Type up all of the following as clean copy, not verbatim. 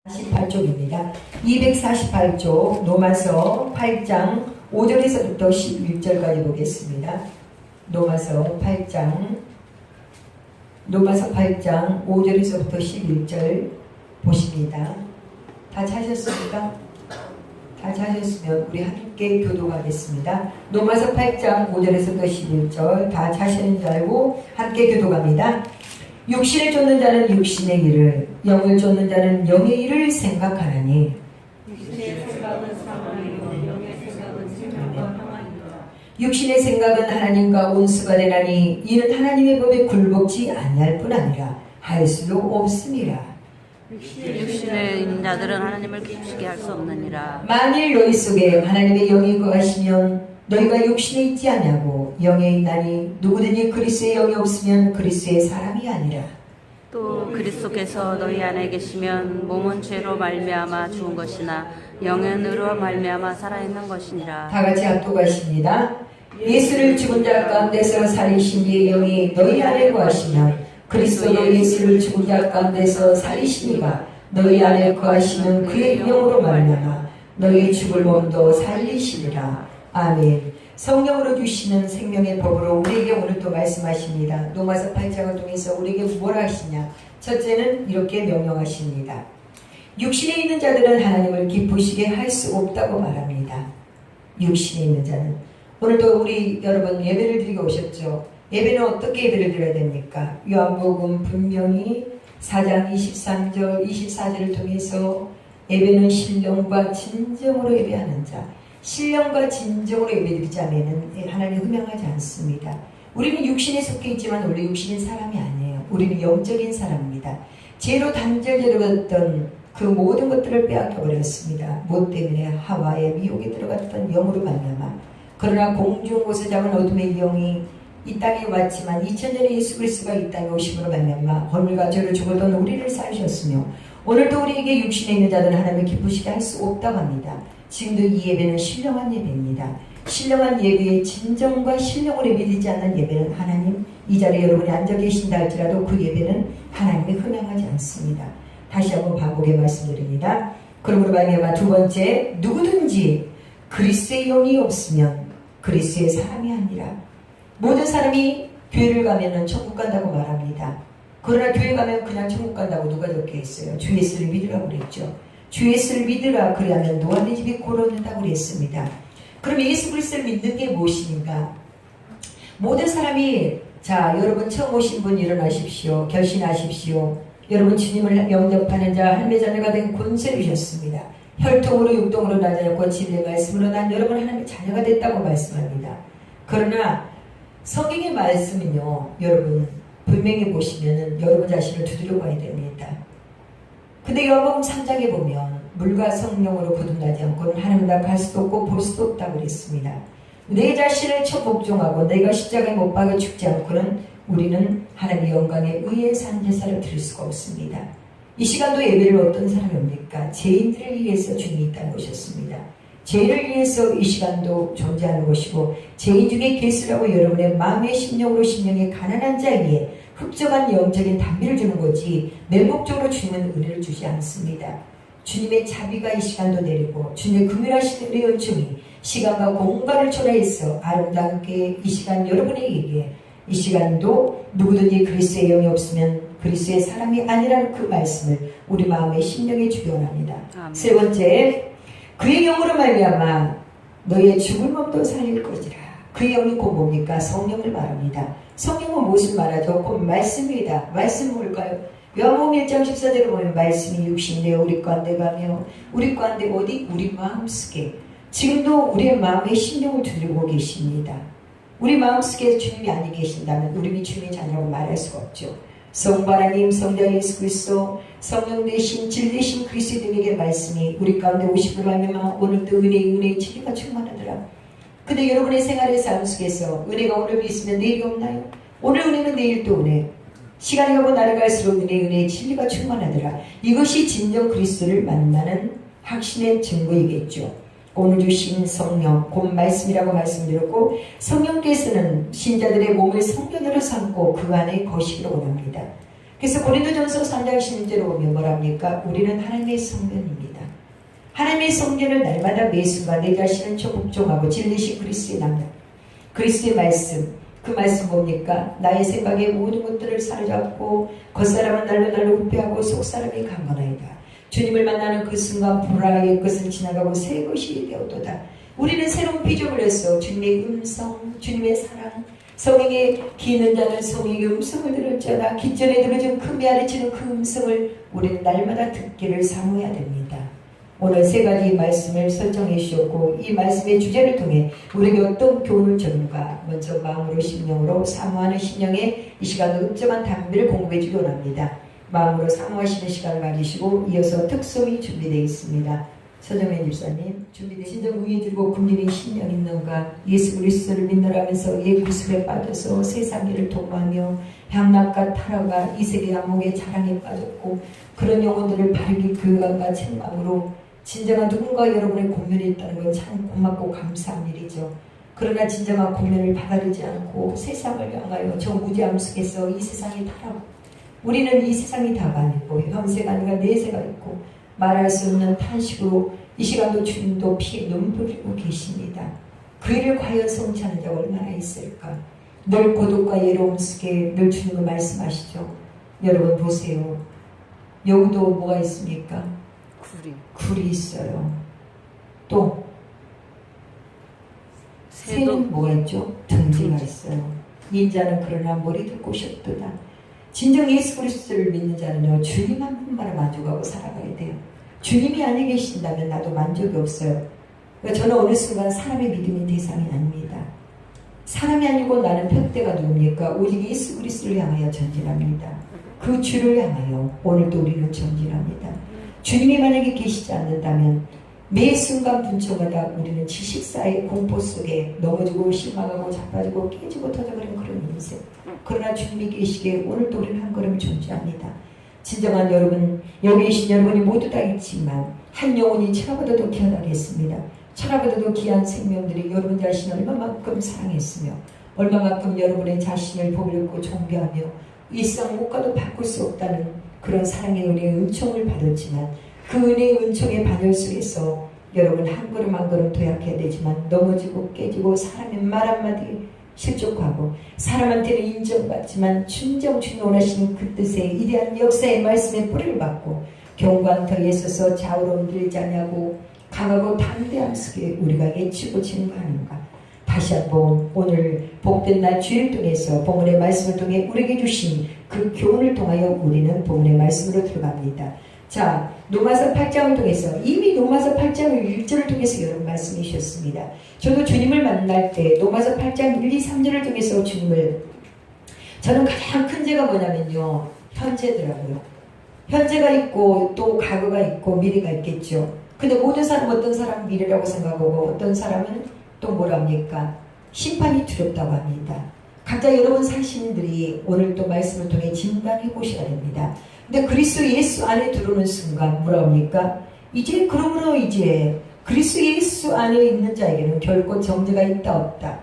48쪽입니다. 248쪽 로마서 8장 5절에서부터 11절까지 보겠습니다. 로마서 8장 5절에서부터 11절 보십니다. 다 찾으셨습니까? 다 찾으셨으면 우리 함께 교독하겠습니다. 로마서 8장 5절에서부터 11절 다 찾으신 줄 알고 함께 교독합니다. 육신을 쫓는 자는 육신의 일을, 영을 쫓는 자는 영의 일을 생각하나니 육신의 생각은 사망이요 영의 생각은 생명과 평안이라. 육신의 생각은 하나님과 온수가 되나니 이는 하나님의 법에 굴복지 아니할 뿐 아니라 할 수도 없음이라. 육신의 있는 자들은 하나님을 기쁘시게 할 수 없느니라. 만일 너희 속에 하나님의 영이 거하시면 너희가 육신에 있지 아니하고 영에 있나니 누구든지 그리스도의 영이 없으면 그리스도의 사람이 아니라. 또 그리스도께서 너희 안에 계시면 몸은 죄로 말미암아 죽은 것이나 영은 의로 말미암아 살아있는 것이니라. 다 같이 합독하십니다. 예수를 죽은 자 가운데서 살리신 이의 영이 너희 안에 거하시면 그리스도도 예수를 죽은 자 가운데서 살리시니가 너희 안에 거하시는 그의 영으로 말미암아 너희 죽을 몸도 살리시리라. 아멘. 성령으로 주시는 생명의 법으로 우리에게 오늘도 말씀하십니다. 로마서 8장을 통해서 우리에게 뭘 하시냐? 첫째는 이렇게 명령하십니다. 육신에 있는 자들은 하나님을 기쁘시게 할 수 없다고 말합니다. 육신에 있는 자는. 오늘도 우리 여러분 예배를 드리고 오셨죠? 예배는 어떻게 예배를 드려야 됩니까? 요한복음 분명히 4장 23절 24절을 통해서 예배는 신령과 진정으로 예배하는 자, 신령과 진정으로 예배드리지 않으면 하나님 흠양하지 않습니다. 우리는 육신에 속해 있지만 원래 육신인 사람이 아니에요. 우리는 영적인 사람입니다. 죄로 단절되었던 그 모든 것들을 빼앗겨 버렸습니다. 뭐 때문에? 하와의 미혹에 들어갔던 영으로 말미암아. 그러나 공중곳에 잡은 어둠의 영이 이 땅에 왔지만 2000년에 예수 그리스도가 이 땅에 오심으로 말미암아 허물과 죄로 죽었던 우리를 살리셨으며 오늘도 우리에게 육신에 있는 자들은 하나님을 기쁘시게 할 수 없다고 합니다. 지금도 이 예배는 신령한 예배입니다. 신령한 예배의 진정과 신령으로 예배드리지 않는 예배는 하나님, 이 자리에 여러분이 앉아 계신다 할지라도 그 예배는 하나님에 흠양하지 않습니다. 다시 한번 반복해 말씀드립니다. 그러므로 말미암아 두 번째, 누구든지 그리스도의 영이 없으면 그리스도의 사람이 아니라. 모든 사람이 교회를 가면 천국 간다고 말합니다. 그러나 교회 가면 그냥 천국 간다고 누가 적혀 있어요? 주 예수를 믿으라고 그랬죠. 주 예수를 믿으라 그리하면 노아 네 집이 고르는다고 그랬습니다. 그럼 예수 그리스도를 믿는 게 무엇인가? 모든 사람이 자 여러분 처음 오신 분 일어나십시오. 결심하십시오. 여러분 주님을 영접하는 자 할매 자녀가 된 권세를 주셨습니다. 혈통으로 육동으로 나자였고 진리의 말씀으로 난 여러분 하나님의 자녀가 됐다고 말씀합니다. 그러나 성경의 말씀은요 여러분 분명히 보시면은 여러분 자신을 두드려 봐야 됩니다. 근데 요한복음 3장에 보면 물과 성령으로 거듭나지 않고는 하나님 앞에 갈 수도 없고 볼 수도 없다고 그랬습니다. 내 자신을 천복종하고 내가 십자가에 못 박아 죽지 않고는 우리는 하나님의 영광에 의해 산 제사를 드릴 수가 없습니다. 이 시간도 예배를 어떤 사람이 옵니까? 죄인들을 위해서 주님이 이 땅에 오셨습니다. 죄를 위해서 이 시간도 존재하는 것이고 죄인 중에 계시라고 여러분의 마음의 심령으로 심령의 가난한 자에게 흡족한 영적인 담비를 주는 거지 맹목적으로 주님은 은혜를 주지 않습니다. 주님의 자비가 이 시간도 내리고 주님의 금일하신 은혜의 은총이 시간과 공간을 초래해서 아름답게 이 시간 여러분에게 이 시간도 누구든지 그리스도의 영이 없으면 그리스도의 사람이 아니라는 그 말씀을 우리 마음의 심령에 주기 원합니다. 세 번째, 그의 영으로 말미암아 너희의 죽을 몸도 살릴 것이라. 그의 영이 곧 뭡니까? 성령을 말합니다. 성령은 무엇을 말하죠? 곧 말씀입니다. 말씀 뭘까요? 요한복음 1장 14절에 보면 말씀이 육신이 되어 우리 가운데 가며 우리 가운데 어디? 우리 마음속에. 지금도 우리의 마음의 심령을 두드리고 계십니다. 우리 마음속에 주님이 아니 계신다면 우리는 주님의 자녀라고 말할 수가 없죠. 성부 하나님, 성자 예수 그리스도, 성령 되신 질 되신 그리스도님에게 말씀이 우리 가운데 오시므로 하면 오늘도 은혜의 진리가 충만하더라. 근데 여러분의 생활의 삶 속에서 은혜가 오늘 있으면 내일이 없나요? 오늘 은혜는 내일 또 은혜. 시간이 가고 날이 갈수록 은혜의 진리가 충만하더라. 이것이 진정 그리스도를 만나는 확신의 증거이겠죠. 오늘 주신 성령, 곧 말씀이라고 말씀드렸고 성령께서는 신자들의 몸을 성전으로 삼고 그 안에 거시기를 원합니다. 그래서 고린도전서 3장 16절에 보면 뭐랍니까? 우리는 하나님의 성전입니다. 하나님의 성전을 날마다 매 순간 내 자신을 복종하고 진리신 그리스도의 남자, 그리스도의 말씀, 그 말씀 뭡니까? 나의 생각에 모든 것들을 사로잡고 겉사람은 날로 후퇴하고 속사람이 강건하이다. 주님을 만나는 그 순간 불화의 것은 지나가고 새 것이 되었도다. 우리는 새로운 비전을 했어. 주님의 음성, 주님의 사랑, 성령의 기는 자는 성령의 음성을 들을지어다. 기전에 들어준 그 메아리치는 그 음성을 우리는 날마다 듣기를 사모해야 됩니다. 오늘 세 가지 말씀을 설정해 주셨고 이 말씀의 주제를 통해 우리에게 어떤 교훈을 주는가. 먼저 마음으로 심령으로 사모하는 심령에 이 시간 읍점한 담비를 공부해 주기 원합니다. 마음으로 사모하시는 시간을 가지시고 이어서 특송이 준비되어 있습니다. 서정현 집사님 준비되신 진정 의에 들고 굶주린 심령 있는가. 예수 그리스도를 믿노라면서 옛 구습에 빠져서 세상 일을 도모하며 향락과 타락과 이세계 안목의 자랑에 빠졌고 그런 영혼들을 바르게 교육함과 책망으로 진정한 누군가 여러분의 권면이 있다는 건 참 고맙고 감사한 일이죠. 그러나 진정한 권면을 받아들이지 않고 세상을 향하여 저 무지함 속에서 이 세상이 타락, 우리는 이 세상이 다가 아니고 현세가 아니라 내세가 있고 말할 수 없는 탄식으로 이 시간도 주님도 피에 눈물 흘리고 계십니다. 그 일을 과연 성취하는 자가 얼마나 있을까. 늘 고독과 예로움 속에 늘 주님을 말씀하시죠. 여러분 보세요. 여기도 뭐가 있습니까? 굴이 있어요. 또 새는 뭐가 있죠? 둥지가 있어요. 인자는 그러나 머리들 곳이 없도다. 진정 예수 그리스도를 믿는 자는요, 주님 한 분만을 만족하고 살아가야 돼요. 주님이 안에 계신다면 나도 만족이 없어요. 그러니까 저는 어느 순간 사람의 믿음이 대상이 아닙니다. 사람이 아니고 나는 편대가 누굽니까? 오직 예수 그리스도를 향하여 전진합니다. 그 주를 향하여 오늘도 우리는 전진합니다. 주님이 만약에 계시지 않는다면 매 순간 분초마다 우리는 지식사의 공포 속에 넘어지고 실망하고 자빠지고 깨지고 터져버리는 그런 인생. 그러나 주님이 계시기에 오늘도 우리는 한 걸음 존재합니다. 진정한 여러분, 여기 계신 여러분이 모두 다 있지만 한 영혼이 천하보다도 귀하다겠습니다. 천하보다도 귀한 생명들이 여러분 자신을 얼마만큼 사랑했으며 얼마만큼 여러분의 자신을 보려고 존경하며 일상 못 가도 바꿀 수 없다는 그런 사랑의 은혜의 은총을 받았지만 그 은혜의 은총의 반열 속에서 여러분 한 걸음 한 걸음 도약해야 되지만 넘어지고 깨지고 사람의 말 한마디 실족하고 사람한테는 인정받지만 진정 주님 원하시는 그 뜻의 이대한 역사의 말씀에 뿌리를 받고 경관터에 서서 좌우로 흔들리지 않냐고 강하고 담대함 속에 우리가 외치고 증거하는가. 다시 한번 오늘 복된 날 주일 통해서 본문의 말씀을 통해 우리에게 주신 그 교훈을 통하여 우리는 본문의 말씀으로 들어갑니다. 자, 로마서 8장을 통해서 이미 로마서 8장을 1절을 통해서 여러분 말씀해 주셨습니다. 저도 주님을 만날 때 로마서 8장 1, 2, 3절을 통해서 주님을 저는 가장 큰 죄가 뭐냐면요. 현재더라고요. 현재가 있고 또 과거가 있고 미래가 있겠죠. 근데 모든 사람 어떤 사람은 미래라고 생각하고 어떤 사람은 또 뭐랍니까? 심판이 두렵다고 합니다. 각자 여러분 자신들이 오늘 또 말씀을 통해 진단해 보셔야 됩니다. 근데 그리스도 예수 안에 들어오는 순간 뭐랍니까? 이제 그러므로 이제 그리스도 예수 안에 있는 자에게는 결코 정죄가 있다 없다.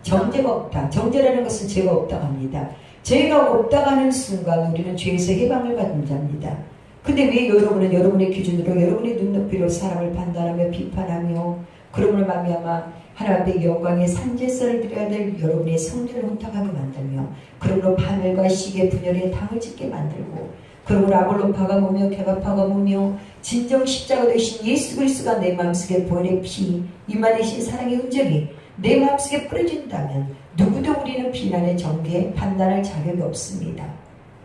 정죄가 없다. 정죄라는 것은 죄가 없다고 합니다. 죄가 없다고 하는 순간 우리는 죄에서 해방을 받은 자입니다. 근데 왜 여러분은 여러분의 기준으로 여러분의 눈높이로 사람을 판단하며 비판하며 그러므로 말미암아 하나님 앞에 영광의 산제사를 드려야 될 여러분의 성질을 혼탁하게 만들며 그러므로 바늘과 시계 분열에 당을 짓게 만들고 그러므로 아볼론파가 뭐며 개바파가 뭐며 진정 십자가 되신 예수 그리스도가 내 마음속에 보혈의 피 임하내신 사랑의 흔적이 내 마음속에 뿌려진다면 누구도 우리는 비난의 전개에 판단할 자격이 없습니다.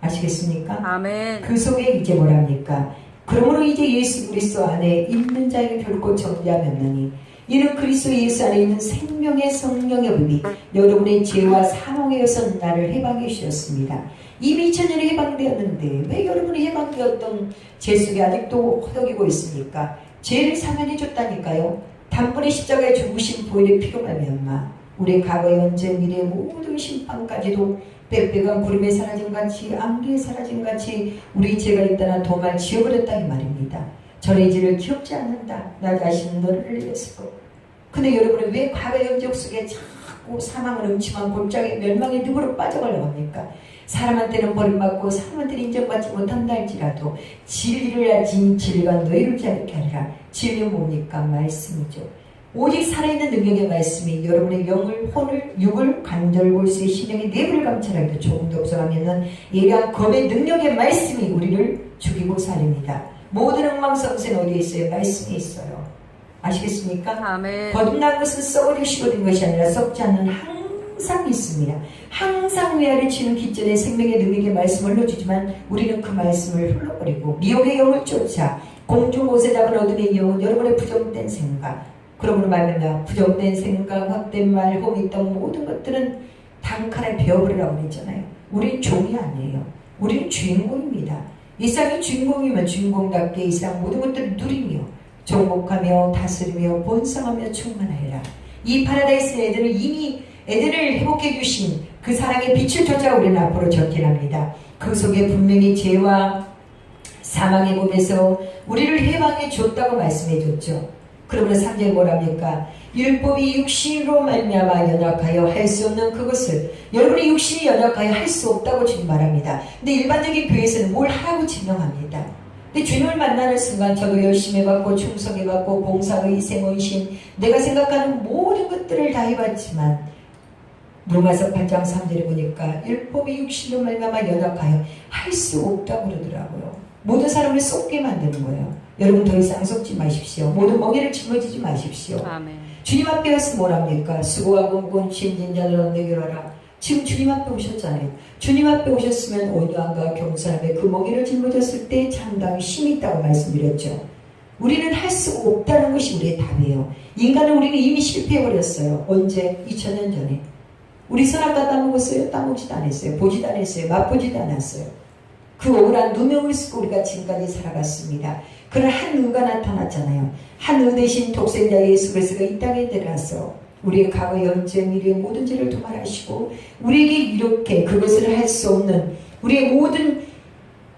아시겠습니까? 아멘. 그 속에 이제 뭐랍니까? 그러므로 이제 예수 그리스도 안에 있는 자에게 결코 정죄함이 없나니 이는 그리스도 예수 안에 있는 생명의 성령의 법이 여러분의 죄와 사망에 여서 나를 해방해 주셨습니다. 이미 2000년에 해방되었는데 왜 여러분이 해방되었던 죄 속에 아직도 허덕이고 있습니까? 죄를 사면해 줬다니까요. 단번에 십자가에 죽으신 보혈의 피로 말미암아 우리의 과거, 현재, 미래 모든 심판까지도 빽빽한 구름에 사라진같이 안개에 사라진같이 우리 죄가 있다나 도말 지워버렸다 이 말입니다. 전의 죄를 기억지 않는다. 나 자신은 너를 위해서. 근데 여러분은 왜 과거, 현재 속에 자꾸 사망을 음침한 골짜기 멸망의 늪으로 빠져가려고 합니까? 사람한테는 버림받고 사람한테는 인정받지 못한다 할지라도 진리를 진 진리가 너희를 자유케 하리라. 진리는 뭡니까? 말씀이죠. 오직 살아있는 능력의 말씀이 여러분의 영을, 혼을, 육을, 관절, 골수의 심령의 내부를 감찰하기도 조금 더 없어가면은 예리한 검의 능력의 말씀이 우리를 죽이고 살립니다. 모든 엉망성쇠는 어디에 있어요? 말씀에 있어요. 아시겠습니까? 아멘. 거듭난 것은 썩어주시거든 것이 아니라 썩지 않는 항상 있습니다. 항상 위아래 치는 기전에 생명의 능력의 말씀을 흘러주지만 우리는 그 말씀을 흘러버리고 미혹의 영을 쫓아 공중 옷에 잡은 어둠의 영은 여러분의 부정된 생각, 그러므로 말하면 부정된 생각, 헛된 말, 호미떡 모든 것들은 단칼에 베어버리라고 했잖아요. 우리는 종이 아니에요. 우리는 주인공입니다. 이 세상의 주인공이면 주인공답게 이 세상 모든 것들을 누리며 정복하며 다스리며 번성하며 충만하여라. 이 파라다이스 에덴을 이미 에덴을 회복해 주신 그 사랑의 빛을 쫓아 우리는 앞으로 전진합니다. 그 속에 분명히 죄와 사망의 몸에서 우리를 해방해 줬다고 말씀해 줬죠. 그러면 3절 뭐랍니까? 율법이 육신으로 말미암아 연약하여 할 수 없는 그것을 여러분의 육신이 연약하여 할 수 없다고 주님 말합니다. 근데 일반적인 교회에서는 뭘 하라고 증명합니다. 근데 주님을 만나는 순간 저도 열심히 해봤고 충성해봤고 봉사의 희생의신 내가 생각하는 모든 것들을 다 해봤지만 로마서 8장 3절에 보니까 율법이 육신으로 말미암아 연약하여 할 수 없다고 그러더라고요. 모든 사람을 쏟게 만드는 거예요. 여러분 더 이상 속지 마십시오. 모든 멍에를 짊어지지 마십시오. 아멘. 주님 앞에 가서 뭐랍니까? 수고하고 무거운 짐진 자들아 내게로 와라. 지금 주님 앞에 오셨잖아요. 주님 앞에 오셨으면 온유함과 겸손함에 그 멍에를 짊어졌을 때 상당히 힘이 있다고 말씀드렸죠. 우리는 할 수 없다는 것이 우리의 답이에요. 인간은 우리는 이미 실패해버렸어요. 언제? 2000년 전에. 우리 선악과 따먹었어요? 따먹지도 않았어요. 보지도 않았어요. 맛보지도 않았어요. 그 억울한 누명을 쓰고 우리가 지금까지 살아갔습니다. 그런 한 의가 나타났잖아요. 한 의 대신 독생자 예수 그리스도가 이 땅에 내려와서 우리의 과거 현재 미래의 모든 죄를 도말하시고 우리에게 이렇게 그것을 할 수 없는 우리의 모든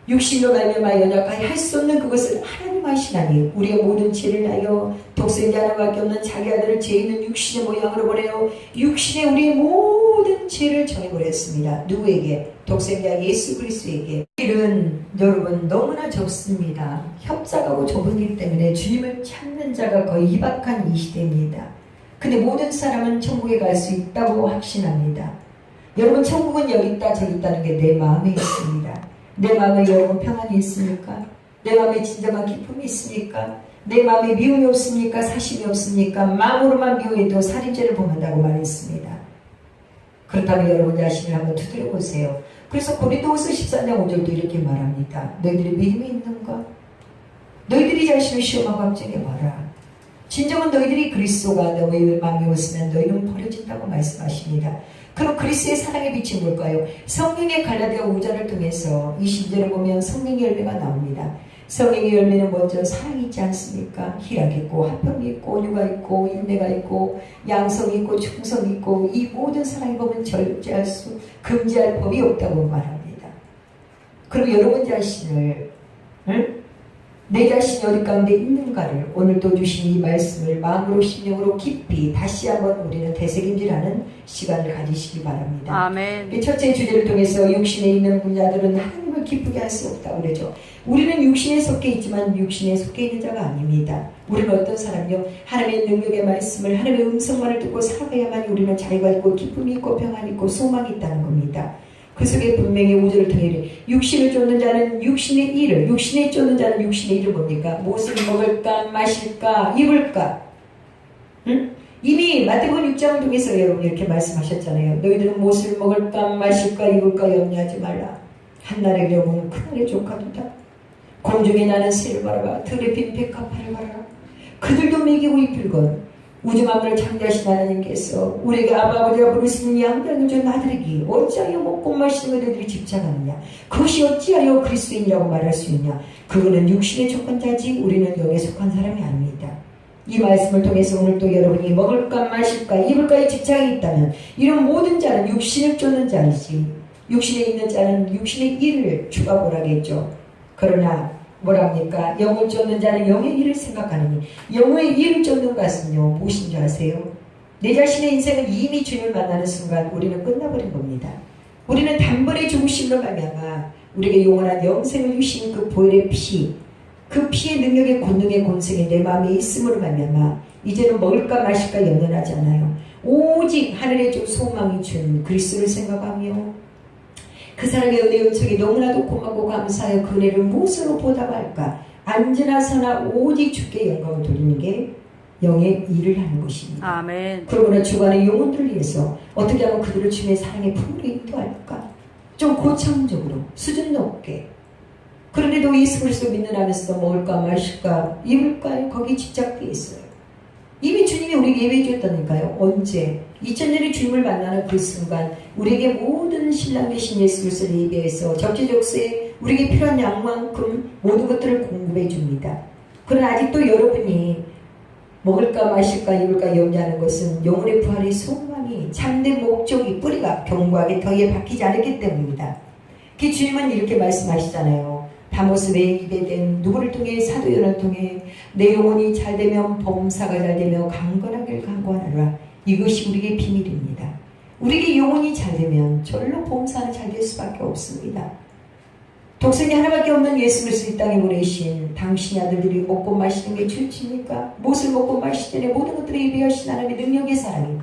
육신으로 말미암아 연약하여 할 수 없는 그것을 하나님 하시나니 우리의 모든 죄를 하여 독생자 하나밖에 없는 자기 아들을 죄 있는 육신의 모양으로 보내어 육신의 우리의 모든 죄를 정해버렸습니다. 누구에게? 독생자 예수 그리스도에게. 일은 여러분 너무나 좁습니다. 협착하고 좁은이기 때문에 주님을 찾는 자가 거의 희박한 이 시대입니다. 근데 모든 사람은 천국에 갈 수 있다고 확신합니다. 여러분 천국은 여기 있다 저기 있다는 게 내 마음에 있습니다. 내 마음에 여러분 평안이 있습니까? 내 마음에 진정한 기쁨이 있습니까? 내 마음에 미움이 없습니까? 사심이 없습니까? 마음으로만 미워해도 살인죄를 범한다고 말했습니다. 그렇다면 여러분 자신을 한번 두드려 보세요. 그래서 고린도후서 13장 5절도 이렇게 말합니다. 너희들이 믿음이 있는가? 너희들이 자신을 시험하고 합증해봐라. 진정은 너희들이 그리스도가 너희 마음에 없으면 너희는 버려진다고 말씀하십니다. 그럼 그리스도의 사랑의 빛이 뭘까요? 성령의 갈라디아 5장을 통해서 이 신절을 보면 성령의 열매가 나옵니다. 성령의 열매는 먼저 사랑이 있지 않습니까? 희락이 있고 화평이 있고 온유가 있고 인내가 있고 양성이 있고 충성이 있고 이 모든 사랑의 법은 절제할 수 금지할 법이 없다고 말합니다. 그럼 여러분 자신을 내 자신이 어디 가운데 있는가를 오늘도 주신 이 말씀을 마음으로 심령으로 깊이 다시 한번 우리는 되새김질하는 시간을 가지시기 바랍니다. 아멘. 첫째 주제를 통해서 육신에 있는 분야들은 하나님을 기쁘게 할 수 없다고 그러죠. 우리는 육신에 속해 있지만 육신에 속해 있는 자가 아닙니다. 우리는 어떤 사람이요? 하나님의 능력의 말씀을 하나님의 음성만을 듣고 살아가야만 우리는 자유가 있고 기쁨이 있고 평안이 있고 소망이 있다는 겁니다. 그 속에 분명히 5절을 통해 육신을 쫓는 자는 육신의 일을, 육신에 쫓는 자는 육신의 일을 뭡니까? 무엇을 먹을까, 마실까, 입을까? 응? 이미 마태복음 6장을 통해서 여러분 이렇게 말씀하셨잖아요. 너희들은 무엇을 먹을까, 마실까, 입을까 염려하지 말라. 한날의 경우는 그날의 조카도다. 공중에 나는 새를 바라봐, 들에 핀 백합화를 바라라. 그들도 먹이고 입힐건 우주 만물을 창조하신 하나님께서 우리에게 아버지라 부르시는 양자는 저 나들에게 어찌하여 먹고 마시는 것들이 집착하느냐? 그것이 어찌하여 그리스도인이라고 말할 수 있냐? 그거는 육신에 속한 자지 우리는 영에 속한 사람이 아닙니다. 이 말씀을 통해서 오늘도 여러분이 먹을까 마실까 입을까에 집착이 있다면 이런 모든 자는 육신을 쫓는 자이지 육신에 있는 자는 육신의 일을 추가보라겠죠. 그러나 뭐랍니까? 영을 쫓는 자는 영의 일을 생각하느니 영의 일을 쫓는 것은요 무엇인 줄 아세요? 내 자신의 인생은 이미 주님을 만나는 순간 우리는 끝나버린 겁니다. 우리는 단번에 죽으심으로 말미암아 우리에게 영원한 영생을 주신 그 보혈의 피, 그 피의 능력의 권능의 권성이 내 마음에 있음으로 말미암아 이제는 먹을까 마실까 연연하지 않아요. 오직 하늘에 준 소망이 준 그리스도를 생각하며 그 사랑의 은혜 은총이 너무나도 고맙고 감사하여 그 은혜를 무엇으로 보답할까? 앉으나 서나 오직 주께 영광을 돌리는 게 영의 일을 하는 것입니다. 아멘. 그러므로 주관의 영혼들을 위해서 어떻게 하면 그들을 주님의 사랑의 품으로 인도할까? 좀 고차원적으로 수준 높게. 그런데도 예수 그리스도 믿는다면서 먹을까 마실까 입을까 거기 집착되어 있어요. 이미 주님이 우리에게 예배해 주었다니까요. 언제? 2000년의 주님을 만나는 그 순간 우리에게 모든 신랑 되신 예수 그리스도를 예배해서 적재적소에 우리에게 필요한 양만큼 모든 것들을 공급해 줍니다. 그러나 아직도 여러분이 먹을까 마실까 입을까 염려하는 것은 영혼의 부활의 소망이 참된 목적이 뿌리가 견고하게 덕에 박히지 않았기 때문입니다. 그 주님은 이렇게 말씀하시잖아요. 다모스에 입에된 누구를 통해 사도 요나를 통해 내 영혼이 잘되면 범사가 잘되며 강건하길 강구하노라. 이것이 우리에게 비밀입니다. 우리에게 영혼이 잘되면 절로 범사는 잘될 수밖에 없습니다. 독생이 하나밖에 없는 예수 그리스도 이 땅에 보내신 당신의 아들들이 먹고 마시는 게 죄입니까? 무엇을 먹고 마시더니 모든 것들을 예비하신 하나님의 능력의 사랑이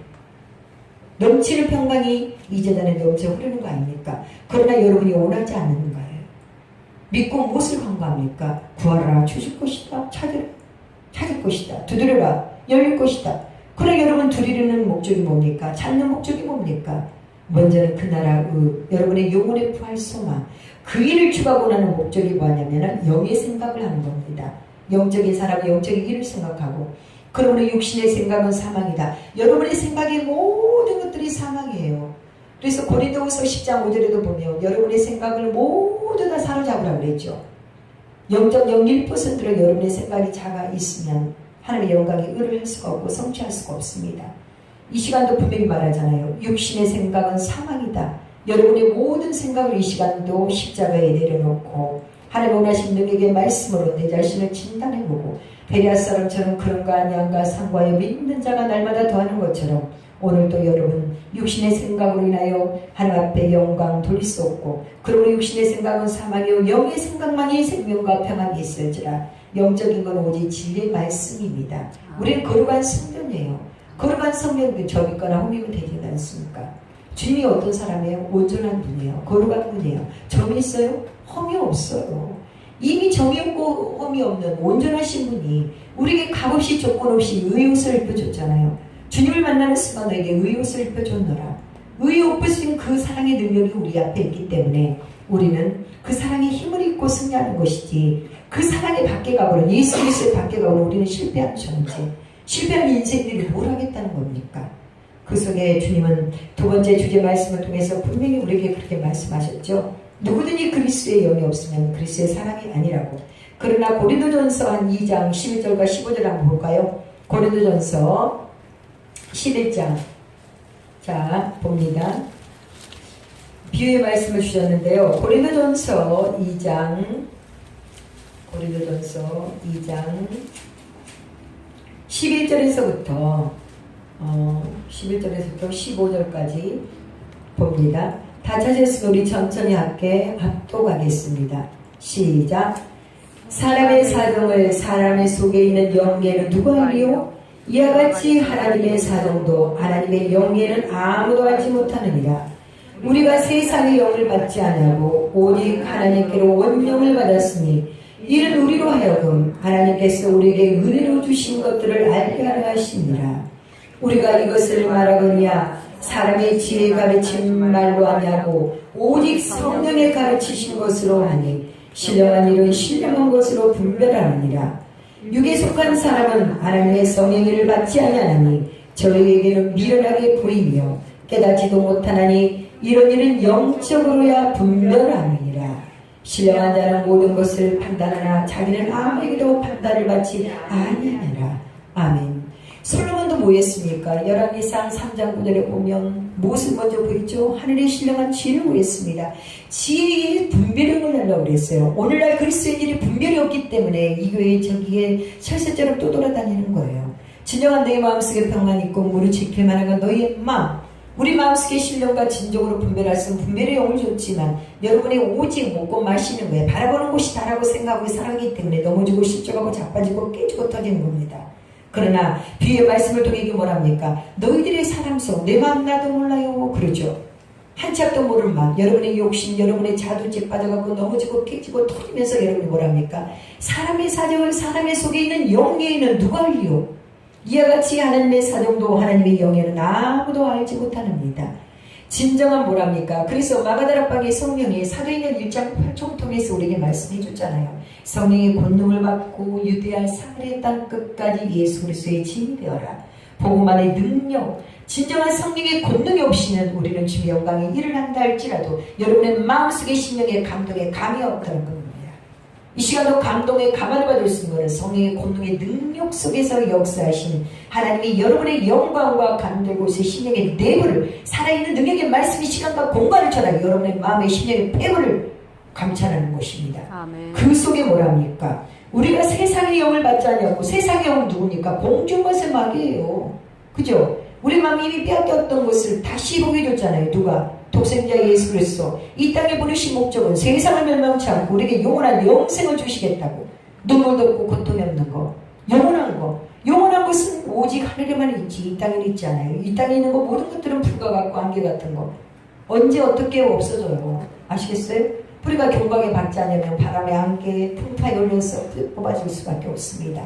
넘치는 평강이 이 재단에 넘쳐 흐르는 거 아닙니까? 그러나 여러분이 원하지 않는 거예요. 믿고 무엇을 간구합니까? 구하라 주실 것이다. 찾을 것이다. 두드려라 열릴 것이다. 그러나 여러분 두드리는 목적이 뭡니까? 찾는 목적이 뭡니까? 먼저는 그 나라 여러분의 영혼의 부활 소망 그 일을 추구하고 나는 목적이 뭐냐면 영의 생각을 하는 겁니다. 영적인 사람은 영적인 일을 생각하고 그러므로 육신의 생각은 사망이다. 여러분의 생각의 모든 것들이 사망이에요. 그래서 고린도후서 10장 5절에도 보면 여러분의 생각을 모두 다 사로잡으라고 그랬죠. 0.01%로 여러분의 생각이 작아 있으면 하나님의 영광에 의를 할 수가 없고 성취할 수가 없습니다. 이 시간도 분명히 말하잖아요. 육신의 생각은 사망이다. 여러분의 모든 생각을 이 시간도 십자가에 내려놓고 하나님 원하신 능력의 말씀으로 내 자신을 진단해보고 베레아 사람처럼 그런가 아니한가 상고하여 믿는 자가 날마다 더하는 것처럼 오늘도 여러분 육신의 생각으로 인하여 하나님 앞에 영광 돌릴 수 없고 그러므로 육신의 생각은 사망이요 영의 생각만이 생명과 평안이 있을지라. 영적인 건 오직 진리의 말씀입니다. 우리는 거룩한 성전이에요. 거룩한 성전도 저 믿거나 홈이면 되지 않습니까? 주님이 어떤 사람이에요? 온전한 분이에요. 거룩한 분이에요. 점이 있어요? 험이 없어요. 이미 점이 없고 험이 없는 온전하신 분이 우리에게 값없이 조건 없이 의의 옷을 입혀줬잖아요. 주님을 만나는 순간 너에게 의의 옷을 입혀줬노라. 의의 옷 벗은 그 사랑의 능력이 우리 앞에 있기 때문에 우리는 그 사랑의 힘을 입고 승리하는 것이지 그 사랑에 밖에 가고는 예수 그리스도에 밖에 가고는 우리는 실패한 존재 실패한 인생들이 뭘 하겠다는 겁니까? 그 속에 주님은 두 번째 주제 말씀을 통해서 분명히 우리에게 그렇게 말씀하셨죠. 누구든지 그리스도의 영이 없으면 그리스도의 사랑이 아니라고. 그러나 고린도전서 한 2장 11절과 15절 한번 볼까요? 고린도전서 11장 자 봅니다. 비유의 말씀을 주셨는데요. 고린도전서 2장 11절에서부터 15절까지 봅니다. 다 찾았으면 우리 천천히 함께 합독하겠습니다. 시작. 사람의 사정을 사람의 속에 있는 영예는 누가 알리요? 이와 같이 하나님의 사정도 하나님의 영예는 아무도 알지 못하느니라. 우리가 세상의 영을 받지 아니하고 오직 하나님께로 원영을 받았으니 이는 우리로 하여금 하나님께서 우리에게 은혜로 주신 것들을 알게 하려 하시니라. 우리가 이것을 말하거니와 사람의 지혜 가르친 말로 하냐고 오직 성령의 가르치신 것으로 하니 신령한 일은 신령한 것으로 분별하느니라. 육에 속한 사람은 하나님의 성령을 받지 아니하나니 저희에게는 미련하게 보이며 깨닫지도 못하나니 이런 일은 영적으로야 분별하느니라. 신령한 자는 모든 것을 판단하나 자기는 아무에게도 판단을 받지 아니하느니라. 아멘. 솔로몬도 뭐 했습니까? 열왕기상 3장 9절에 보면 무엇을 먼저 보였죠? 하늘의 신령한 지혜를 보였습니다. 지혜의 분별력을 달라고 그랬어요. 오늘날 그리스도인들이 분별이 없기 때문에 이 교회 저기에 철새처럼 또 돌아다니는 거예요. 진정한 너희 마음속에 평안이 있고 무릇 지킬 만한 건 너희의 마음. 우리 마음속의 신령과 진정으로 분별할 수 있는 분별의 영을 줬지만 여러분이 오직 먹고 마시는 거에 바라보는 곳이 다라고 생각하고 살아가기 때문에 넘어지고 실족하고 자빠지고 깨지고 터지는 겁니다. 그러나 비유의 말씀을 통해 이게 뭐랍니까? 너희들의 사람 속 내 마음 나도 몰라요. 그러죠. 한참도 모를 마음, 여러분의 욕심, 여러분의 자두째 빠져가고 넘어지고 깨지고 터지면서 여러분이 뭐랍니까? 사람의 사정을 사람의 속에 있는 영예에는 누가 알리요? 이와 같이 하나님의 사정도 하나님의 영예는 아무도 알지 못하느니라. 진정한 뭐랍니까? 그래서 마가다락방의 성령이 사도행전 1장 8절 통해서 우리에게 말씀해 줬잖아요. 성령의 권능을 받고 유대할 사마리아 땅 끝까지 예수 그리스도의 증인이 되어라. 복음만의 능력, 진정한 성령의 권능이 없이는 우리는 주의 영광에 일을 한다 할지라도 여러분의 마음속의 심령의 감동에 감이 없다는 겁니다. 이 시간도 감동의 감화를 받을 수 있는 것은 성령의 권능의 능력 속에서 역사하신 하나님이 여러분의 영광과 감동 곳의 심령의 내부를 살아있는 능력의 말씀의 시간과 공간을 전하여 여러분의 마음의 심령의 폐부를 감찰하는 것입니다. 아멘. 그 속에 뭐랍니까? 우리가 세상의 영을 받지 않냐고. 세상의 영은 누굽니까? 공중과의 마귀예요. 그죠? 우리 마음이 이미 빼앗겼던 것을 다시 보게 줬잖아요. 누가? 독생자 예수 그리스도. 이 땅에 보내신 목적은 세상을 멸망치 않고 우리에게 영원한 영생을 주시겠다고. 눈물도 없고 고통이 없는 거. 영원한 거. 영원한 것은 오직 하늘에만 있지 이 땅에는 있지 않아요. 이 땅에 있는 거 모든 것들은 불과 같고 안개 같은 거. 언제 어떻게 없어져요. 아시겠어요? 뿌리가 경광에 받지 않으면 바람에 안개에 풍파에 올려서 뽑아질 수밖에 없습니다.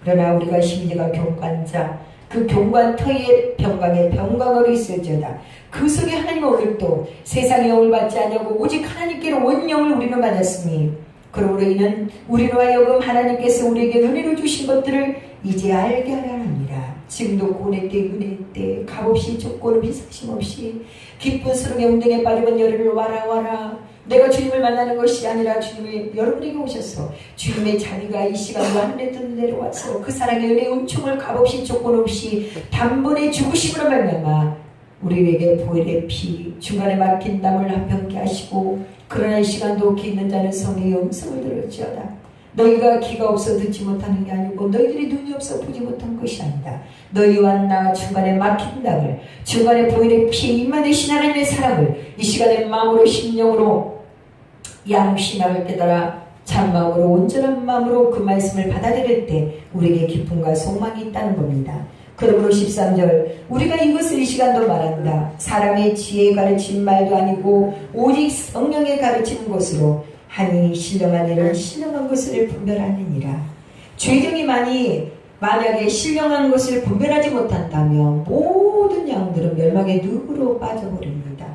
그러나 우리가 심지가 경관자, 그 경관터의 병강에 병강으로 있을지어다. 그 속에 하나님 오늘도 세상의 영을 받지 않냐고 오직 하나님께로 온 영을 우리는 받았으니 그러므로 이는 우리로 하여금 하나님께서 우리에게 은혜로 주신 것들을 이제 알게 하려 합니다. 지금도 고뇌 때 은혜 때 값없이 조건 없이 사심 없이 기쁜 수렁의 운동에 빠지면 열흘을 와라 내가 주님을 만나는 것이 아니라 주님이 여러분에게 오셔서 주님의 자비가 이 시간과 하늘에 뜬 내려와서 그 사랑의 은혜의 은총을 값없이 조건 없이 단번에 죽으심으로 말미암아 우리에게 보혈의 피 중간에 막힌 담을 한평케 하시고 그러나 이 시간도 귀 있는 자는 성령의 음성을 들을지어다. 너희가 귀가 없어 듣지 못하는 게 아니고 너희들이 눈이 없어 보지 못한 것이 아니다. 너희와 나 중간에 막힌 담을 중간에 보혈의 피에 임하되신 하나님의 사랑을 이 시간에 마음으로 심령으로 양심을 깨달아 참마음으로 온전한 마음으로 그 말씀을 받아들일 때 우리에게 기쁨과 소망이 있다는 겁니다. 그러므로 13절 우리가 이것을 이 시간도 말한다. 사람의 지혜에 가르친 말도 아니고 오직 성령에 가르치는 것으로 하니 신령한 일은 신령한 것을 분별하느니라. 죄경이 만약에 신령한 것을 분별하지 못한다면 모든 양들은 멸망의 늪으로 빠져버립니다.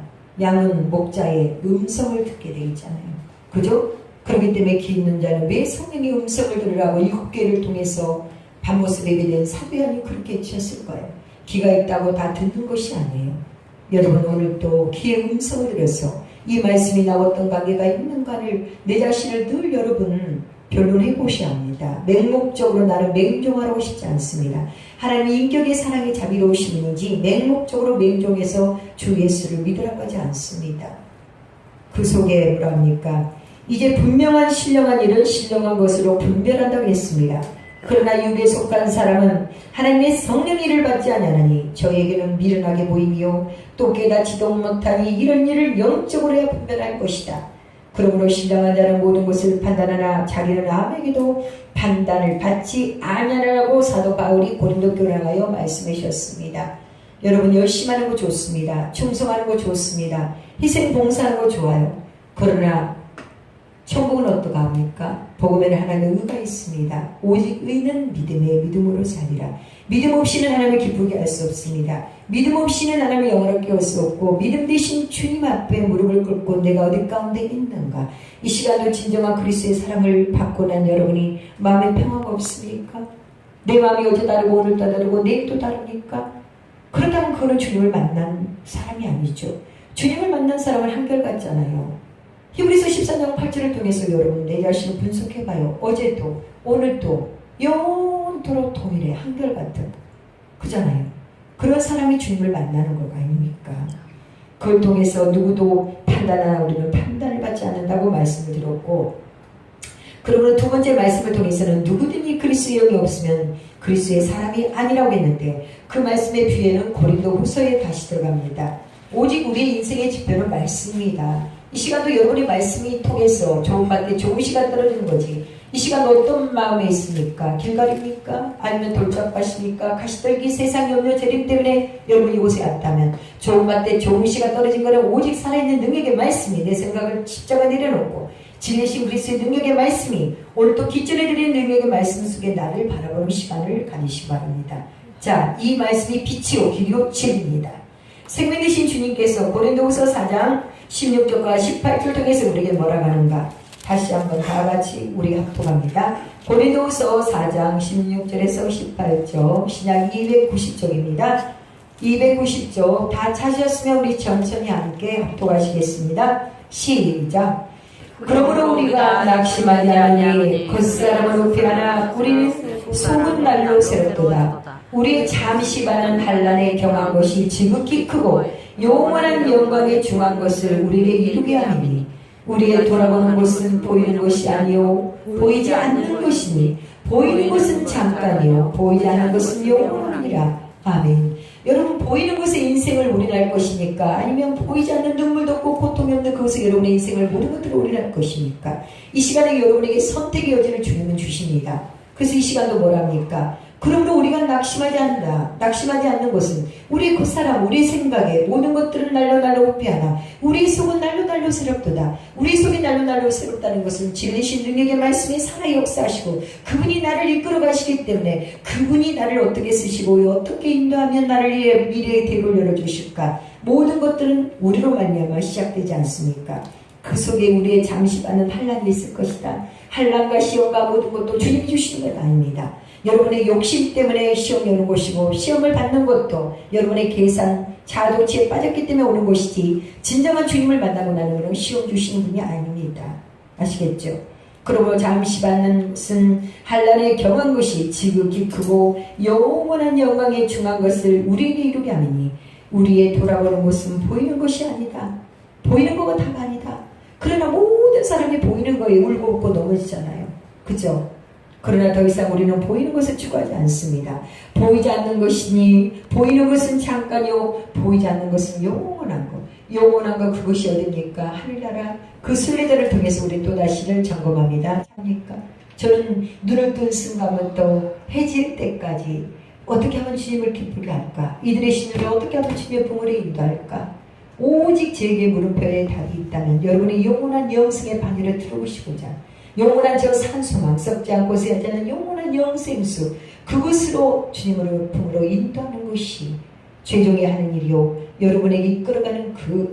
양은 목자의 음성을 듣게 되어 있잖아요. 그죠? 그렇기 때문에 귀 있는 자는 왜 성령의 음성을 들으라고 7개를 통해서 밤모습 예배된 사도 요한이 그렇게 외쳤을 거예요. 귀가 있다고 다 듣는 것이 아니에요. 여러분 오늘도 귀의 음성을 들여서 이 말씀이 나왔던 관계가 있는가를 내 자신을 늘 여러분 변론해 보셔야 합니다. 맹목적으로 나를 맹종하라고 싶지 않습니다. 하나님의 인격의 사랑의 자비로우심인지 맹목적으로 맹종해서 주 예수를 믿으라고 하지 않습니다. 그 속에 뭐랍니까? 이제 분명한 신령한 일을 신령한 것으로 분별한다고 했습니다. 그러나 육에 속한 사람은 하나님의 성령의 일을 받지 아니하나니 저에게는 미련하게 보이며 또 깨닫지도 못하니 이런 일을 영적으로 해야 분별할 것이다. 그러므로 신령한 자는 모든 것을 판단하나 자기는 아무에게도 판단을 받지 아니하라고 사도 바울이 고린도 교회에 향하여 말씀해 주셨습니다. 여러분 열심히 하는 거 좋습니다. 충성하는 거 좋습니다. 희생 봉사하는 거 좋아요. 그러나 천국은 어떠가 합니까? 복음에는 하나님의 의가 있습니다. 오직 의는 믿음의 믿음으로 살리라. 믿음 없이는 하나님을 기쁘게 할 수 없습니다. 믿음 없이는 하나님의 영광을 할 수 없고 믿음 대신 주님 앞에 무릎을 꿇고 내가 어디 가운데 있는가. 이 시간도 진정한 그리스도의 사랑을 받고 난 여러분이 마음에 평화가 없습니까? 내 마음이 어제 다르고 오늘 또 다르고 내일 또 다르니까? 그렇다면 그거는 주님을 만난 사람이 아니죠. 주님을 만난 사람은 한결같잖아요. 히브리서 14장 8절을 통해서 여러분 내 자신을 분석해봐요. 어제도 오늘도 영원토록 동일해 한결같은 그잖아요. 그런 사람이 주님을 만나는 거 아닙니까? 그걸 통해서 누구도 판단하나 우리는 판단을 받지 않는다고 말씀을 드렸고 그러므로 두 번째 말씀을 통해서는 누구든지 그리스도의 영이 없으면 그리스도의 사람이 아니라고 했는데 그 말씀의 뒤에는 고린도 후서에 다시 들어갑니다. 오직 우리의 인생의 지표는 말씀입니다. 이 시간도 여러분의 말씀이 통해서 좋은 밭에 좋은 시간 떨어지는 거지. 이 시간 어떤 마음에 있습니까? 길갈입니까? 아니면 돌짝밭입니까? 가시떨기 세상 염려 재림 때문에 여러분이 이곳에 왔다면 좋은 밭에 좋은 시간 떨어진 거는 오직 살아있는 능력의 말씀이 내 생각을 십자가 내려놓고 진리신 그리스도의 능력의 말씀이 오늘 또 기존에 드린 능력의 말씀 속에 나를 바라보는 시간을 가지시기 바랍니다. 자, 이 말씀이 빛이요 길이요 진리입니다. 생명 되신 주님께서 고린도후서 4장 16절과 18절 통해서 우리에게 뭐라고 하는가? 다시 한번 다 같이 우리 합독합니다. 고린도후서 4장 16절에서 18절 신약 290쪽입니다. 290쪽 다 찾으셨으면 우리 천천히 함께 합독하시겠습니다. 시작. 그러므로 우리가 낙심하지 아니하니 겉사람은 피하나 우리는 속은 날로 새롭도다. 우리의 잠시 반은 한란에 경한 것이 지극히 크고 영원한 영광에 중한 것을 우리에게 이루게 하니 우리의 돌아보는 곳은 보이는 것이 아니요 보이지 않는 것이니 보이는 것은 잠깐이요 보이지 않는 것은 영원하니라. 아멘. 여러분 보이는 곳에 인생을 올인할 것입니까? 아니면 보이지 않는 눈물도 없고 고통이 없는 그곳에 여러분의 인생을 모든 것들을 올인할 것입니까? 이 시간에 여러분에게 선택의 여지를 주님은 주십니다. 그래서 이 시간도 뭐랍니까? 그러므로 우리가 낙심하지 않는다. 낙심하지 않는 것은 우리의 겉사람, 우리의 생각에 모든 것들은 날로 회피하나 우리의 속은 날로 새롭도다. 우리의 속이 날로 새롭다는 것은 진리신 능력의 말씀이 살아 역사하시고 그분이 나를 이끌어 가시기 때문에 그분이 나를 어떻게 쓰시고 어떻게 인도하면 나를 미래의 대를 열어주실까? 모든 것들은 우리로 말미암아 시작되지 않습니까? 그 속에 우리의 잠시 받는 환란이 있을 것이다. 환란과 시험과 모든 것도 주님이 주시는 것 아닙니다. 여러분의 욕심 때문에 시험이 오는 것이고 시험을 받는 것도 여러분의 계산, 자도치에 빠졌기 때문에 오는 것이지 진정한 주님을 만나고 나는 것은 시험 주시는 분이 아닙니다. 아시겠죠? 그러므로 잠시 받는 것은 한란에 경한 것이 지극히 크고 영원한 영광에 중한 것을 우리에게 이루게 하니 우리의 돌아보는 것은 보이는 것이 아니다. 보이는 것가 다가 아니다. 그러나 모든 사람이 보이는 거에 울고 웃고 넘어지잖아요. 그죠? 그러나 더 이상 우리는 보이는 것을 추구하지 않습니다. 보이지 않는 것이니 보이는 것은 잠깐이요 보이지 않는 것은 영원한 것. 영원한 것 그것이 어딥니까? 하늘나라. 그 순례자를 통해서 우리 또다시를 점검합니다. 합니까? 저는 눈을 뜬 순간부터 해질 때까지 어떻게 하면 주님을 기쁘게 할까? 이들의 신을 어떻게 하면 주님의 부모를 인도할까? 오직 제게 물음표에 답이 있다면 여러분의 영원한 영생의 방해를 들어오시고자 영원한 저 산소망 썩지 않고 새하지 않는 영원한 영생수 그것으로 주님으로 품으로 인도하는 것이 최종의 하는 일이요 여러분에게 이끌어가는 그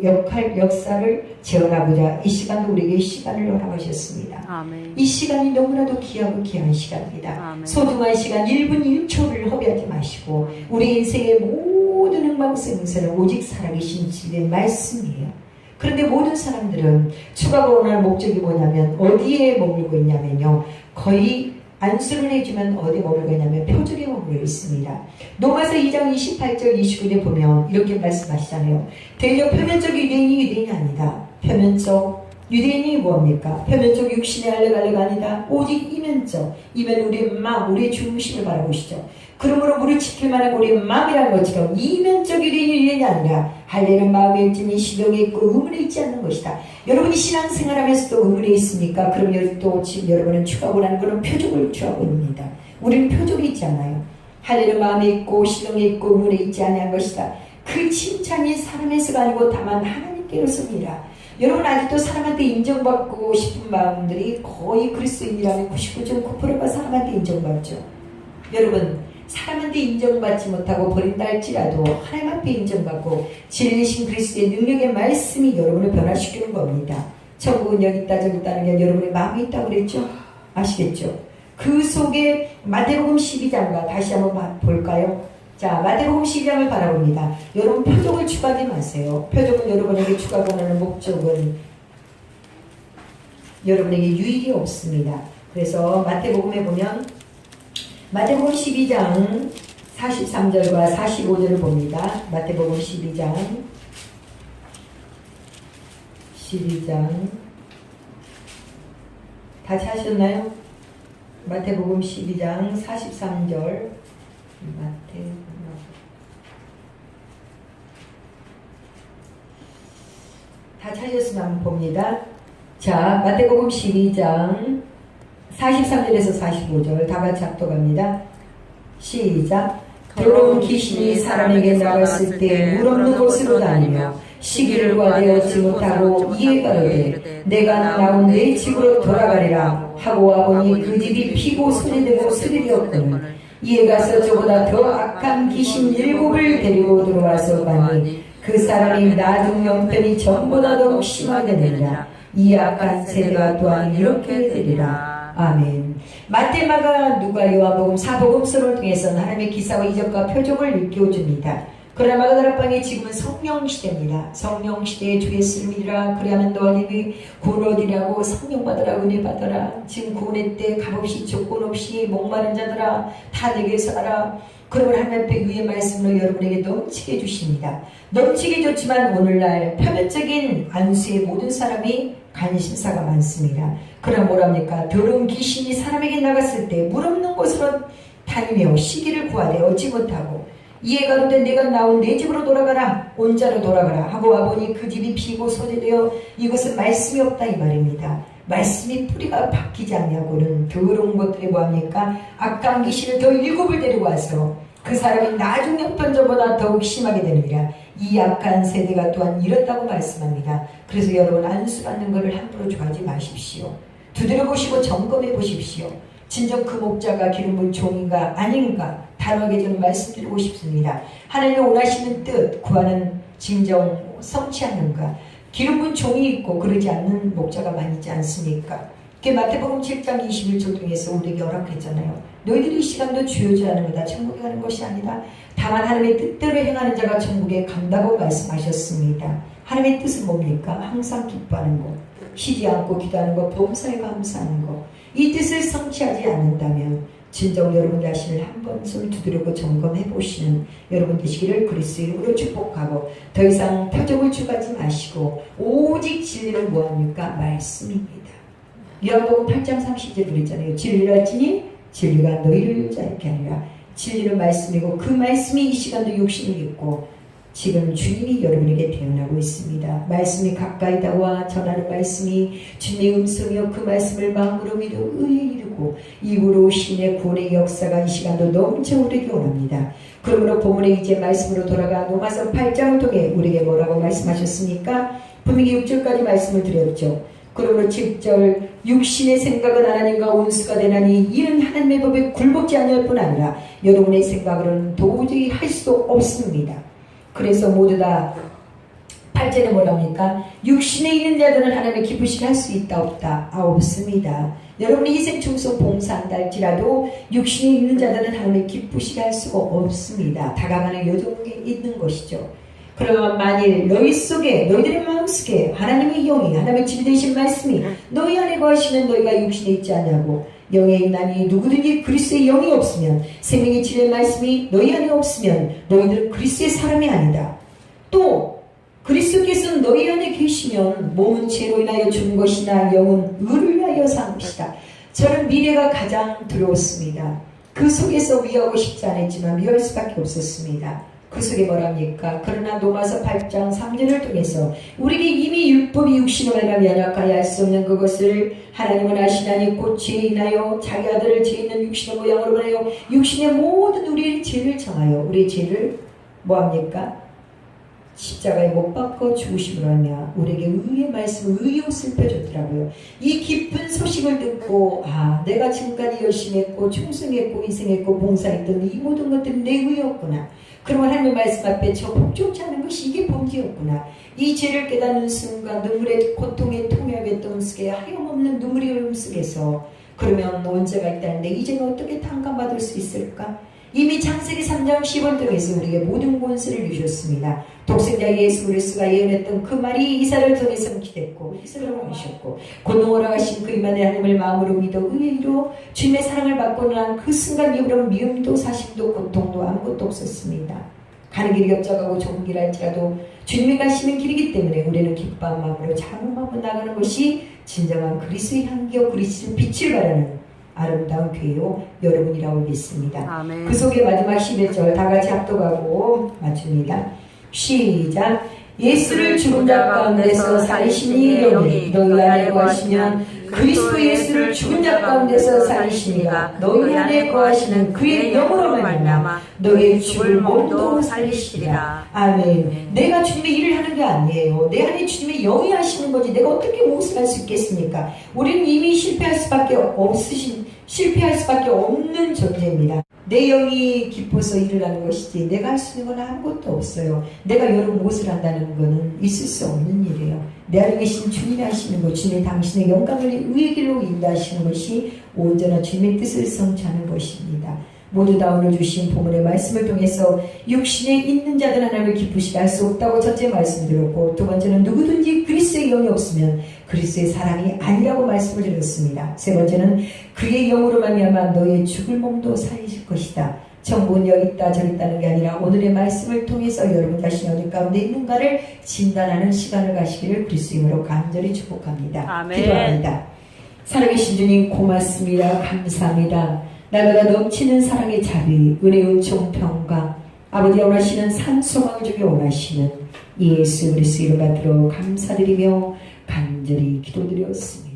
역사를 재현하고자 이 시간도 우리에게 시간을 허락하셨습니다. 아멘. 이 시간이 너무나도 귀하고 귀한 시간입니다. 아멘. 소중한 시간 1분 1초를 허비하지 마시고 우리 인생의 모든 흥망생생은 오직 살아계신 진리의 말씀이에요. 그런데 모든 사람들은 추가가 원하는 목적이 뭐냐면 어디에 머물고 있냐면요. 거의 안수를 해주면 어디에 머물고 있냐면 표적에 머물고 있습니다. 로마서 2장 28절 29절에 보면 이렇게 말씀하시잖아요. 대려 표면적 유대인이 아니다. 표면적 유대인이 뭐합니까? 표면적 육신의 알레갈레가 아니다. 오직 이면적 우리의 마음, 우리의 중심을 바라보시죠. 그러므로 우리를 지킬 만한 우리의 마음이라는 것처럼 이면적 유대인이 아니라 할례는 마음에 있지니 시동에 있고 의문에 있지 않는 것이다. 여러분이 신앙생활하면서도 의문에 있습니까? 그럼 또 지금 여러분은 추구하고 나는 그런 표적을 취하고 있습니다. 우리는 표적이 있지 않아요. 할례는 마음에 있고 시동에 있고 의문에 있지 않은 것이다. 그 칭찬이 사람에서가 아니고 다만 하나님께로서니라. 여러분 아직도 사람한테 인정받고 싶은 마음들이 거의 그리스도인이라면 99.9%가 사람한테 인정받죠. 여러분 사람한테 인정받지 못하고 버린다 할지라도 하나님 앞에 인정받고 진리신 그리스도의 능력의 말씀이 여러분을 변화시키는 겁니다. 천국은 여기 있다 저기 있다는 게 여러분의 마음이 있다고 그랬죠? 아시겠죠? 그 속에 마태복음 12장과 다시 한번 볼까요? 자, 마태복음 12장을 바라봅니다. 여러분 표적을 추구하지 마세요. 표적은 여러분에게 추구하고 나는 목적은 여러분에게 유익이 없습니다. 그래서 마태복음에 보면 마태복음 12장 43절과 45절을 봅니다. 마태복음 12장 다 찾으셨나요? 마태복음 12장 43절. 다 찾으셨으면 한번 봅니다. 자, 마태복음 12장 43절에서 45절 다 같이 합독합니다. 시작. 더러운 귀신이 사람에게 나갔을 때 물 없는 곳으로 다니며 시기를 구하되 얻지 못하고 이에 가로되 내가 나온 내 집으로 돌아가리라 하고 와보니 그 집이 피고 소리되고 스릴이었거늘 이에 가서 저보다 더 악한 귀신 7을 데리고 들어와서 가니 그 사람이 나중 형편이 전보다 더욱 심하게 되리라. 이 악한 세대가 또한 이렇게 되리라. 아멘. 마태, 마가, 누가, 요한복음, 사복음서를 통해서는 하나님의 기사와 이적과 표적을 일깨워줍니다. 그러나 마가다락방이 지금은 성령시대입니다. 성령시대에 주 예수를 믿으라. 그리하면 너와 네 구원 얻으리라고 성령 받으라. 은혜 받으라. 지금 구원의 때 값없이 조건 없이 목마른 자들아 다 내게서 가라. 그러면 하나님 앞에 의의 말씀으로 여러분에게 넘치게 해주십니다. 넘치게 줬지만 오늘날 표면적인 안수의 모든 사람이 관심사가 많습니다. 그럼 뭐랍니까? 더러운 귀신이 사람에게 나갔을 때 물 없는 곳으로 다니며 시기를 구하되 얻지 못하고 이에 가로되 내가 나온 내 집으로 돌아가라. 온자로 돌아가라 하고 와보니 그 집이 비고 소재되어 이것은 말씀이 없다 이 말입니다. 말씀이 뿌리가 바뀌지 않냐고는 더러운 것들이 뭐합니까? 악한 귀신을 더 7을 데리고 와서 그 사람이 나중 형편전보다 더욱 심하게 되느니라. 이 악한 세대가 또한 이렇다고 말씀합니다. 그래서 여러분 안수받는 것을 함부로 좋아하지 마십시오. 두드려보시고 점검해 보십시오. 진정 그 목자가 기름 부은 종인가 아닌가 단호하게 저는 말씀드리고 싶습니다. 하나님의 원하시는 뜻 구하는 진정 성취하는가. 기름 부은 종이 있고 그러지 않는 목자가 많이 있지 않습니까? 그게 마태복음 7장 21절 통해서 우리에게 허락했잖아요. 너희들이 이 시간도 주요지하는 거다. 천국에 가는 것이 아니다. 다만 하나님의 뜻대로 행하는 자가 천국에 간다고 말씀하셨습니다. 하나님의 뜻은 뭡니까? 항상 기뻐하는 것, 쉬지 않고 기도하는 것, 범사에 감사하는 것. 이 뜻을 성취하지 않는다면 진정 여러분 자신을 한번 손 두드리고 점검해 보시는 여러분 되시기를 그리스도의 이름으로 축복하고 더 이상 표적을 추구하지 마시고 오직 진리를 뭐합니까? 말씀입니다. 요한복음 8장 30절 그랬잖아요. 진리라 지니 진리가 너희를 자유케 하리라. 진리는 말씀이고 그 말씀이 이 시간도 육신을 입고 지금 주님이 여러분에게 태어나고 있습니다. 말씀이 가까이 다와 전하는 말씀이 주님의 음성이요 그 말씀을 마음으로 믿어 의에 이르고 입으로 신의 구원의 역사가 이 시간도 넘쳐 오르기 원합니다. 그러므로 본문에 이제 말씀으로 돌아가 로마서 8장을 통해 우리에게 뭐라고 말씀하셨습니까? 분명히 6절까지 말씀을 드렸죠. 그러므로 7절 육신의 생각은 하나님과 원수가 되나니 이는 하나님의 법에 굴복지 아니할 뿐 아니라 여러분의 생각으로는 도저히 할 수 없습니다. 그래서 모두 다 8절에 뭐랍니까? 육신에 있는 자들은 하나님의 기쁘시게 할 수 있다 없다? 없습니다. 여러분이 희생 충성 봉사한다 할지라도 육신에 있는 자들은 하나님의 기쁘시게 할 수가 없습니다. 다가가는 여정에 있는 것이죠. 그러면 만일 너희 속에 너희들의 마음속에 하나님의 영이 하나님의 질 되신 말씀이 너희 안에 거하시면 너희가 육신에 있지 않냐고 영에 있나니 누구든지 그리스도의 영이 없으면 생명의 질의 말씀이 너희 안에 없으면 너희들은 그리스도의 사람이 아니다. 또 그리스도께서는 너희 안에 계시면 몸은 죄로 인하여 죽은 것이나 영은 의를 위하여 산 것이다. 저는 미래가 가장 두려웠습니다. 그 속에서 위하고 싶지 않았지만 위할 수밖에 없었습니다. 그 속에 뭐랍니까? 그러나 로마서 8장 3절을 통해서 우리에게 이미 율법이 육신으로 말하며 연약하여 할 수 없는 그것을 하나님은 아시나니 곧 죄에 인하여 자기 아들을 죄 있는 육신의 모양으로 보내어 육신의 모든 우리의 죄를 정하여 우리의 죄를 뭐합니까? 십자가에 못 박고 죽으심으로 하며 우리에게 의의 말씀, 의의 옷을 펴줬더라고요. 이 기쁜 소식을 듣고 내가 지금까지 열심히 했고 충성했고 희생했고 봉사했던 이 모든 것들이 내 의였구나. 그러면 하나님의 말씀 앞에 저 복종치 않은 것이 이게 범죄였구나. 이 죄를 깨닫는 순간 눈물의 고통의 통역의 똥 속에 하염없는 눈물의 흐름 속에서 그러면 원죄가 있다는데 이제는 어떻게 탕감받을 수 있을까? 이미 창세기 3장 10월 통해서 우리에게 모든 권세를 주셨습니다. 독생자 예수 그리스도가 예언했던 그 말이 이사를 통해서 성취됐고 이스라엘을 하셨고 권능을 하신 그 이만의 하나님을 마음으로 믿어 의의로 주님의 사랑을 받고 난 그 순간 이후로는 미움도 사심도 고통도 아무것도 없었습니다. 가는 길이 엽작하고 좁은 길 할지라도 주님이 가시는 길이기 때문에 우리는 기뻐한 마음으로 작은 마음으로 나가는 것이 진정한 그리스도의 향기요 그리스도의 빛을 바라는 아름다운 교회요 여러분이라고 믿습니다. 아멘. 그 속에 마지막 11절 다 같이 합독하고 맞춥니다. 시작. 예수를 죽은 자 가운데서 살리시니 영이 너희 안에 거하시면 그리스도 예수를 죽은 자 가운데서 살리시니가 너희 안에 거하시는 그의 영으로 말미암아 너희의 죽을 몸도 살리시리라. 아멘. 내가 주님의 일을 하는 게 아니에요. 내 안에 주님의 영이 하시는 거지 내가 어떻게 무엇을 할 수 있겠습니까? 우리는 이미 실패할 수밖에 없는 존재입니다. 내 영이 기뻐서 일을 하는 것이지 내가 할 수 있는 건 아무것도 없어요. 내가 여러분 무엇을 한다는 것은 있을 수 없는 일이에요. 내 안에 계신 주님이 하시는 것, 주님이 당신의 영광을 의의 길로 인도하시는 것이 온전한 주님의 뜻을 성취하는 것입니다. 모두 다 오늘 주신 본문의 말씀을 통해서 육신에 있는 자들 하나님을 기쁘시게 할 수 없다고 첫째 말씀드렸고, 두 번째는 누구든지 그리스도의 영이 없으면 그리스도의 사람이 아니라고 말씀을 드렸습니다. 세 번째는 그의 영으로 말미암아 너의 죽을 몸도 살리실 것이다. 천국은 여기 있다 저기 있다는 게 아니라 오늘의 말씀을 통해서 여러분 자신이 어디 가운데 있는가를 진단하는 시간을 가시기를 그리스도 이름으로 간절히 축복합니다. 아멘. 기도합니다. 살아계신 주님 고맙습니다. 감사합니다. 날마다 넘치는 사랑의 자비, 은혜의 총평과 아버지 원하시는 산소망을 주기 원하시는 예수 그리스도 이름 받들어 감사드리며 간절히 기도드렸습니다.